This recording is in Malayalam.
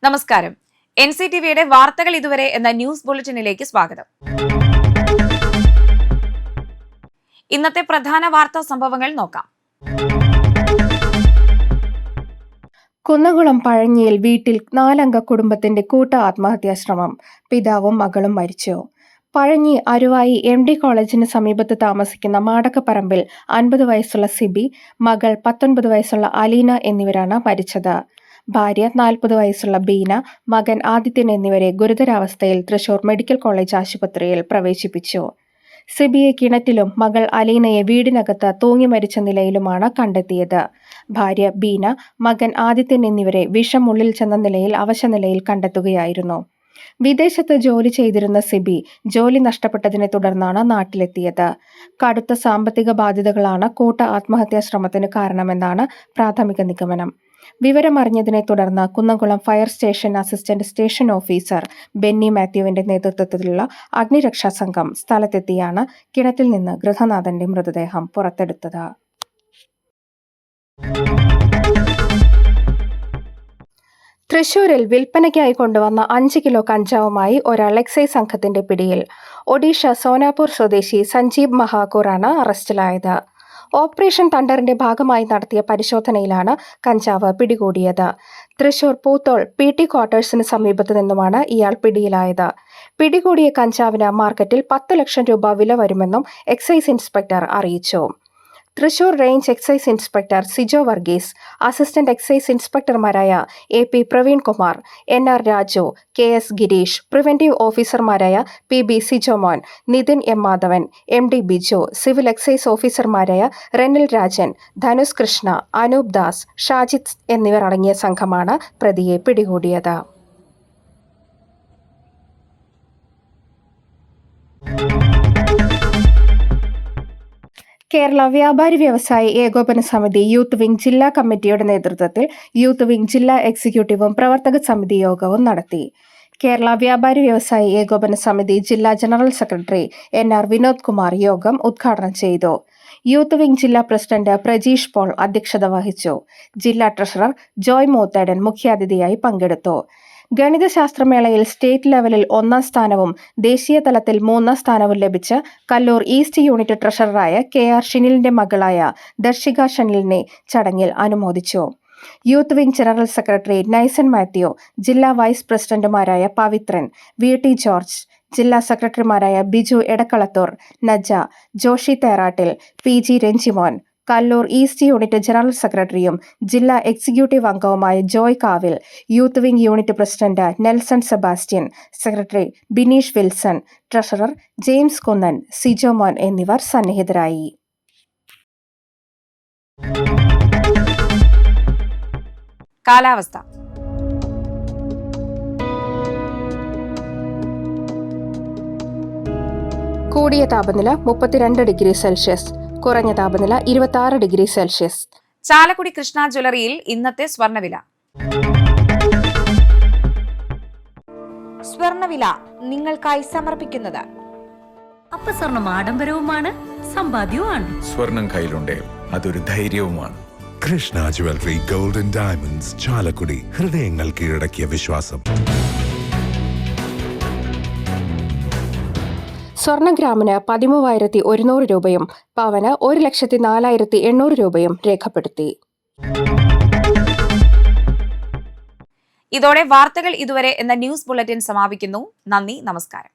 നമസ്കാരം. NCTVയുടെ വാർത്തകൾ ഇതുവരെ എന്ന ന്യൂസ് ബുള്ളറ്റിനിലേക്ക് സ്വാഗതം. ഇന്നത്തെ പ്രധാന വാർത്താ സംഭവങ്ങൾ നോക്കാം. കുന്നംകുളം പഴഞ്ഞിയിൽ വീട്ടിൽ 4 അംഗ കുടുംബത്തിന്റെ കൂട്ട ആത്മഹത്യാശ്രമം. പിതാവും മകളും മരിച്ചു. പഴഞ്ഞി അരുവായി MD കോളേജിന് സമീപത്ത് താമസിക്കുന്ന മാടക്കപ്പറമ്പിൽ 50 വയസ്സുള്ള സിബി, മകൾ 19 വയസ്സുള്ള അലീന എന്നിവരാണ് മരിച്ചത്. ഭാര്യ 40 വയസ്സുള്ള ബീന, മകൻ ആദിത്യൻ എന്നിവരെ ഗുരുതരാവസ്ഥയിൽ തൃശൂർ മെഡിക്കൽ കോളേജ് ആശുപത്രിയിൽ പ്രവേശിപ്പിച്ചു. സിബിയെ കിണറ്റിലും മകൾ അലീനയെ വീടിനകത്ത് തൂങ്ങി മരിച്ച നിലയിലുമാണ് കണ്ടെത്തിയത്. ഭാര്യ ബീന, മകൻ ആദിത്യൻ എന്നിവരെ വിഷം ഉള്ളിൽ ചെന്ന നിലയിൽ അവശനിലയിൽ കണ്ടെത്തുകയായിരുന്നു. വിദേശത്ത് ജോലി ചെയ്തിരുന്ന സിബി ജോലി നഷ്ടപ്പെട്ടതിനെ തുടർന്നാണ് നാട്ടിലെത്തിയത്. കടുത്ത സാമ്പത്തിക ബാധ്യതകളാണ് കൂട്ട ആത്മഹത്യാശ്രമത്തിന് കാരണമെന്നാണ് പ്രാഥമിക നിഗമനം. വിവരമറിഞ്ഞതിനെ തുടർന്ന് Kunnamkulam fire station assistant station officer Benny മാത്യുവിന്റെ നേതൃത്വത്തിലുള്ള അഗ്നിരക്ഷാ സംഘം സ്ഥലത്തെത്തിയാണ് കിണറ്റിൽ നിന്ന് ഗൃഹനാഥന്റെ മൃതദേഹം പുറത്തെടുത്തത്. തൃശൂരിൽ വിൽപ്പനയ്ക്കായി കൊണ്ടുവന്ന 5 കിലോ കഞ്ചാവുമായി ഒരാൾ എക്സൈസ് സംഘത്തിന്റെ പിടിയിൽ. ഒഡീഷ സോനാപൂർ സ്വദേശി സഞ്ജീബ് മഹാക്കൂറാണ് അറസ്റ്റിലായത്. ഓപ്പറേഷൻ തണ്ടറിന്റെ ഭാഗമായി നടത്തിയ പരിശോധനയിലാണ് കഞ്ചാവ് പിടികൂടിയത്. തൃശൂർ പൂത്തോൾ PT ക്വാർട്ടേഴ്സിന് സമീപത്തു നിന്നുമാണ് ഇയാൾ പിടിയിലായത്. പിടികൂടിയ കഞ്ചാവിന് മാർക്കറ്റിൽ 10 ലക്ഷം രൂപ വില വരുമെന്നും എക്സൈസ് ഇൻസ്പെക്ടർ അറിയിച്ചു. Thrissur range excise inspector Sijo Varghese, assistant excise ഇൻസ്പെക്ടർമാരായ AP Praveenkumar, NR Raju, KS Girish, preventive ഓഫീസർമാരായ PB Sijomon, Nithin M Madhavan, MD Biju, civil excise ഓഫീസർമാരായ റെനിൽ രാജൻ, ധനുഷ് കൃഷ്ണ, അനൂപ് ദാസ്, ഷാജിദ് എന്നിവർ അടങ്ങിയ സംഘമാണ് പ്രതിയെ പിടികൂടിയത്. കേരള വ്യാപാരി വ്യവസായി ഏകോപന സമിതി യൂത്ത് വിംഗ് ജില്ലാ കമ്മിറ്റിയുടെ നേതൃത്വത്തിൽ യൂത്ത് വിംഗ് ജില്ലാ എക്സിക്യൂട്ടീവും പ്രവർത്തക സമിതി യോഗവും നടത്തി. കേരള വ്യാപാരി വ്യവസായി ഏകോപന സമിതി ജില്ലാ general secretary NR Vinod Kumar യോഗം ഉദ്ഘാടനം ചെയ്തു. യൂത്ത് വിംഗ് ജില്ലാ പ്രസിഡന്റ് പ്രജീഷ് പോൾ അധ്യക്ഷത വഹിച്ചു. ജില്ലാ ട്രഷറർ ജോയ് മൂത്തേടൻ മുഖ്യാതിഥിയായി പങ്കെടുത്തു. ഗണിതശാസ്ത്രമേളയിൽ സ്റ്റേറ്റ് ലെവലിൽ 1ാം സ്ഥാനവും ദേശീയ തലത്തിൽ 3ാം സ്ഥാനവും ലഭിച്ച കല്ലൂർ ഈസ്റ്റ് യൂണിറ്റ് ട്രഷററായ KR ഷിനിലിന്റെ മകളായ ദർശിക ഷനിലിനെ ചടങ്ങിൽ അനുമോദിച്ചു. Youth wing general secretary Naisan Mathew, ജില്ലാ വൈസ് പ്രസിഡന്റുമാരായ പവിത്രൻ, VT ജോർജ്, ജില്ലാ സെക്രട്ടറിമാരായ Biju Edakkalathur, Naja, Joshi Therattil, PG Ranjimon, Kallur east unit general സെക്രട്ടറിയും ജില്ലാ എക്സിക്യൂട്ടീവ് അംഗവുമായ Joy Kavil, youth wing unit president Nelson Sebastian, secretary Bineesh Wilson, treasurer James Kunnan, Sijomon എന്നിവർ സന്നിഹിതരായി. കാലാവസ്ഥ. കൂടിയ താപനില 32 ഡിഗ്രി സെൽഷ്യസ്, കുറഞ്ഞ താപനില 26 ഡിഗ്രി സെൽഷ്യസ്. ചാലക്കുടി കൃഷ്ണ ജ്വല്ലറിയിൽ ഇന്നത്തെ സ്വർണ്ണവില. സ്വർണ്ണവില നിങ്ങൾക്കായി സമർപ്പിക്കുന്നത് അപ്പസ്വർണം ആഡംബരവുമാണ്, സമ്പാദ്യവുമാണ്. സ്വർണം കയ്യിലുണ്ടേ അതൊരു ധൈര്യവുമാണ്. Krishna jewellery gold and diamonds, Chalakudy. ഹൃദയങ്ങൾ കീഴടക്കിയ വിശ്വാസം. സ്വർണം ഗ്രാമിന് 13,100 രൂപയും പവന് 1,04,800 രൂപയും രേഖപ്പെടുത്തി. ഇതോടെ വാർത്തകൾ ഇതുവരെ എന്ന ന്യൂസ് ബുള്ളറ്റിൻ സമാപിക്കുന്നു. നന്ദി, നമസ്കാരം.